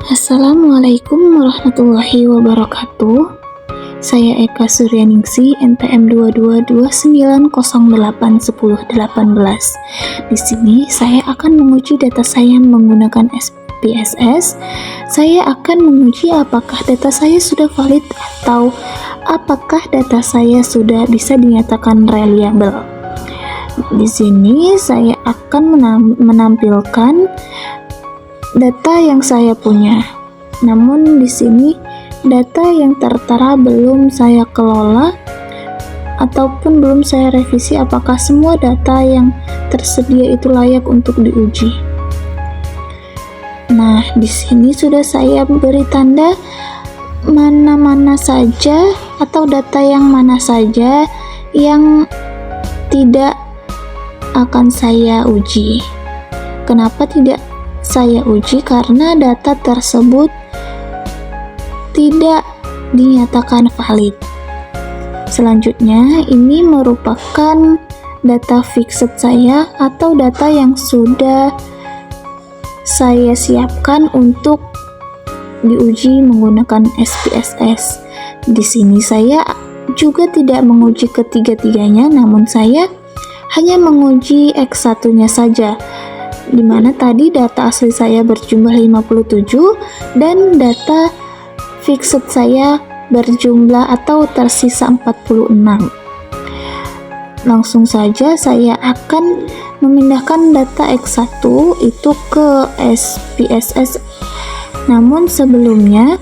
Assalamualaikum warahmatullahi wabarakatuh. Saya Eka Suryaningsih, NPM 2229081018. Di sini saya akan menguji data saya menggunakan SPSS. Saya akan menguji apakah data saya sudah valid atau apakah data saya sudah bisa dinyatakan reliable. Di sini saya akan menampilkan data yang saya punya. Namun di sini data yang tertera belum saya kelola ataupun belum saya revisi apakah semua data yang tersedia itu layak untuk diuji. Nah, di sini sudah saya beri tanda mana-mana saja atau data yang mana saja yang tidak akan saya uji. Kenapa tidak saya uji? Karena data tersebut tidak dinyatakan valid. Selanjutnya, ini merupakan data fixed saya atau data yang sudah saya siapkan untuk diuji menggunakan SPSS. Di sini saya juga tidak menguji ketiga-tiganya, namun saya hanya menguji X1-nya saja, di mana tadi data asli saya berjumlah 57 dan data fixed saya berjumlah atau tersisa 46. Langsung saja saya akan memindahkan data X1 itu ke SPSS. Namun sebelumnya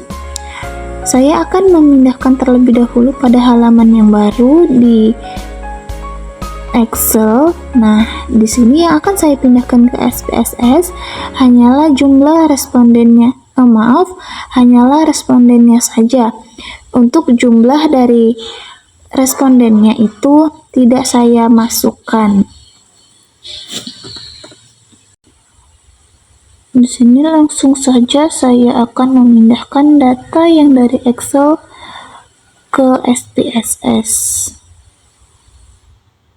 saya akan memindahkan terlebih dahulu pada halaman yang baru di Excel. Nah, di sini yang akan saya pindahkan ke SPSS hanyalah jumlah respondennya. Hanyalah respondennya saja. Untuk jumlah dari respondennya itu tidak saya masukkan. Di sini langsung saja saya akan memindahkan data yang dari Excel ke SPSS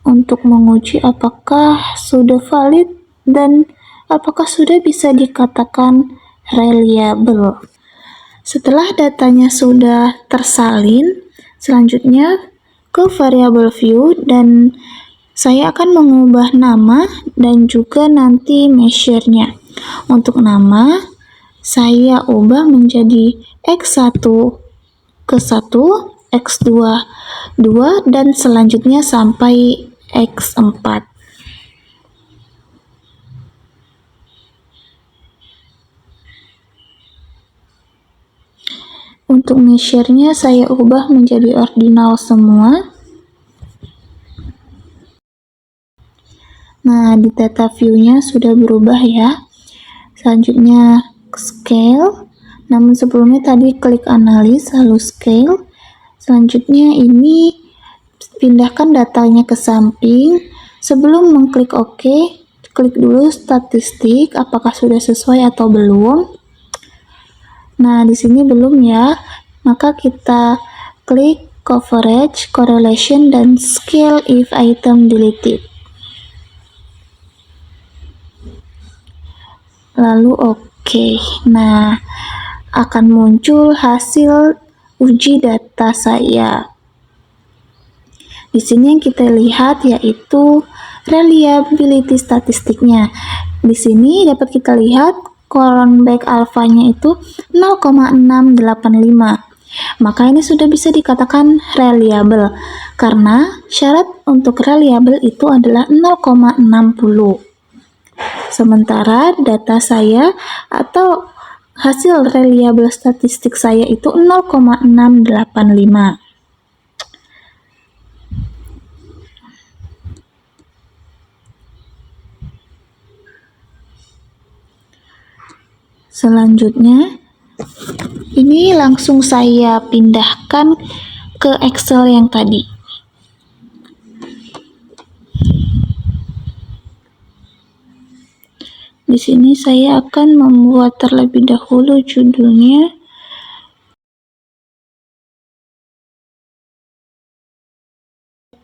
untuk menguji apakah sudah valid dan apakah sudah bisa dikatakan reliable. Setelah datanya sudah tersalin, selanjutnya ke variable view dan saya akan mengubah nama dan juga nanti measure-nya. Untuk nama, saya ubah menjadi X1 ke 1, X2 2, dan selanjutnya sampai X4. Untuk measure-nya saya ubah menjadi ordinal semua. Nah, di data view-nya sudah berubah ya. Selanjutnya scale. Namun sebelumnya tadi klik analis lalu scale. Selanjutnya ini pindahkan datanya ke samping. Sebelum mengklik OK, klik dulu statistik apakah sudah sesuai atau belum. Nah, di sini belum ya. Maka kita klik coverage, correlation, dan scale if item deleted. Lalu OK. Nah, akan muncul hasil uji data saya. Di sini yang kita lihat yaitu reliability statistiknya. Di sini dapat kita lihat coronavirus alpha-nya itu 0,685. Maka ini sudah bisa dikatakan reliable karena syarat untuk reliable itu adalah 0,60. Sementara data saya atau hasil reliable statistik saya itu 0,685. Selanjutnya, ini langsung saya pindahkan ke Excel yang tadi. Di sini saya akan membuat terlebih dahulu judulnya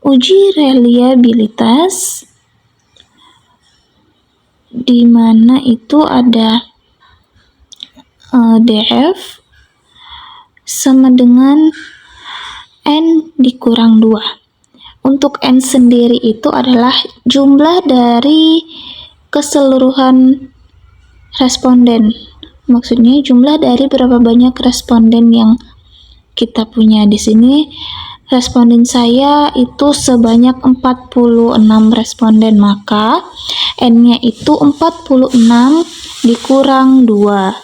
uji reliabilitas, di mana itu ada DF sama dengan N dikurang 2. Untuk N sendiri itu adalah jumlah dari keseluruhan responden. Maksudnya jumlah dari berapa banyak responden yang kita punya. Di sini responden saya itu sebanyak 46 responden, maka N-nya itu 46 dikurang 2.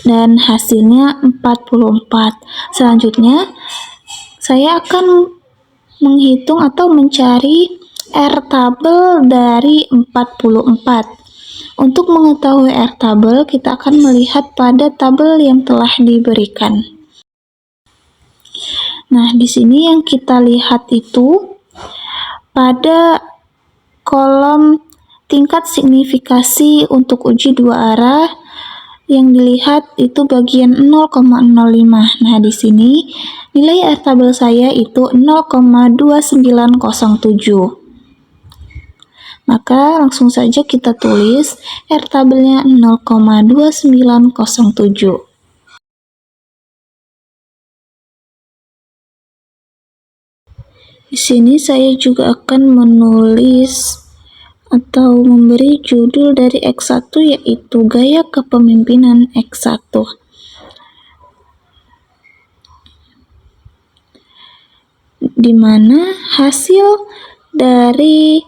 Dan hasilnya 44. Selanjutnya, saya akan menghitung atau mencari R tabel dari 44. Untuk mengetahui R tabel, kita akan melihat pada tabel yang telah diberikan. Nah, di sini yang kita lihat itu pada kolom tingkat signifikasi untuk uji dua arah, yang dilihat itu bagian 0,05. Nah, di sini nilai R tabel saya itu 0,2907. Maka langsung saja kita tulis R tabelnya 0,2907. Di sini saya juga akan menulis atau memberi judul dari X1, yaitu Gaya Kepemimpinan X1. Di mana hasil dari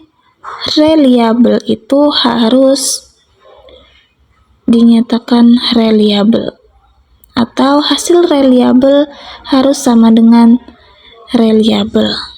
reliable itu harus dinyatakan reliable, atau hasil reliable harus sama dengan reliable.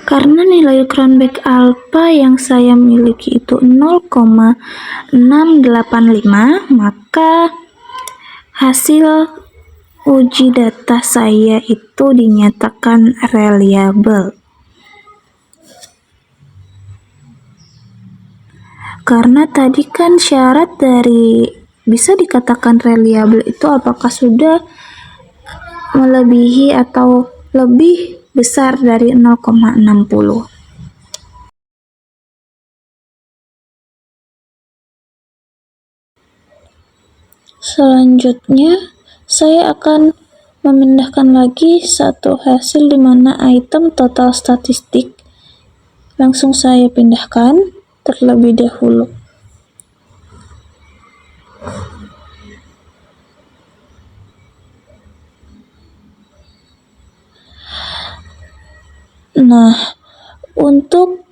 Karena nilai Cronbach alpha yang saya miliki itu 0,685, maka hasil uji data saya itu dinyatakan reliable. Karena tadi kan syarat dari bisa dikatakan reliable itu apakah sudah melebihi atau lebih besar dari 0,60. Selanjutnya, saya akan memindahkan lagi satu hasil di mana item total statistik. Langsung saya pindahkan terlebih dahulu. Nah, untuk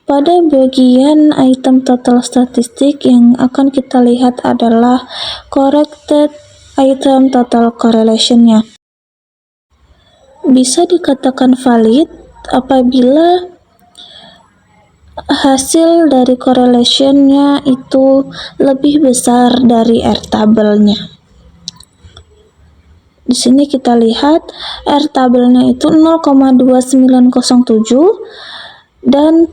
pada bagian item total statistik yang akan kita lihat adalah corrected item total correlation-nya. Bisa dikatakan valid apabila hasil dari correlation-nya itu lebih besar dari R tabelnya. Di sini kita lihat R tabelnya itu 0,2907 dan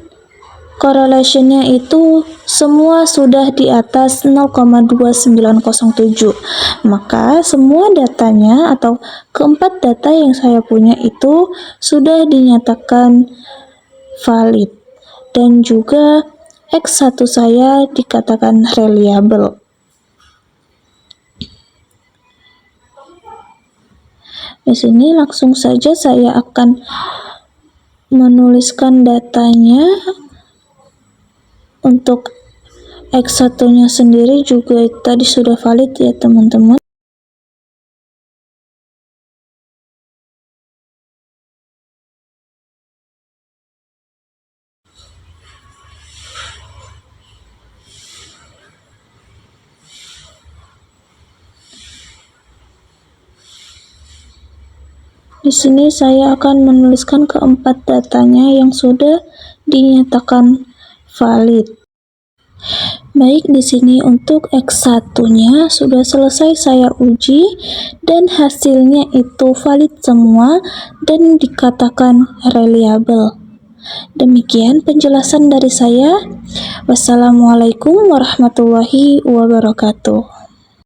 correlation-nya itu semua sudah di atas 0,2907. Maka semua datanya atau keempat data yang saya punya itu sudah dinyatakan valid, dan juga X1 saya dikatakan reliable. Di sini langsung saja saya akan menuliskan datanya. Untuk X1-nya sendiri juga tadi sudah valid ya teman-teman. Di sini saya akan menuliskan keempat datanya yang sudah dinyatakan valid. Baik, di sini untuk X1-nya sudah selesai saya uji dan hasilnya itu valid semua dan dikatakan reliable. Demikian penjelasan dari saya. Wassalamualaikum warahmatullahi wabarakatuh.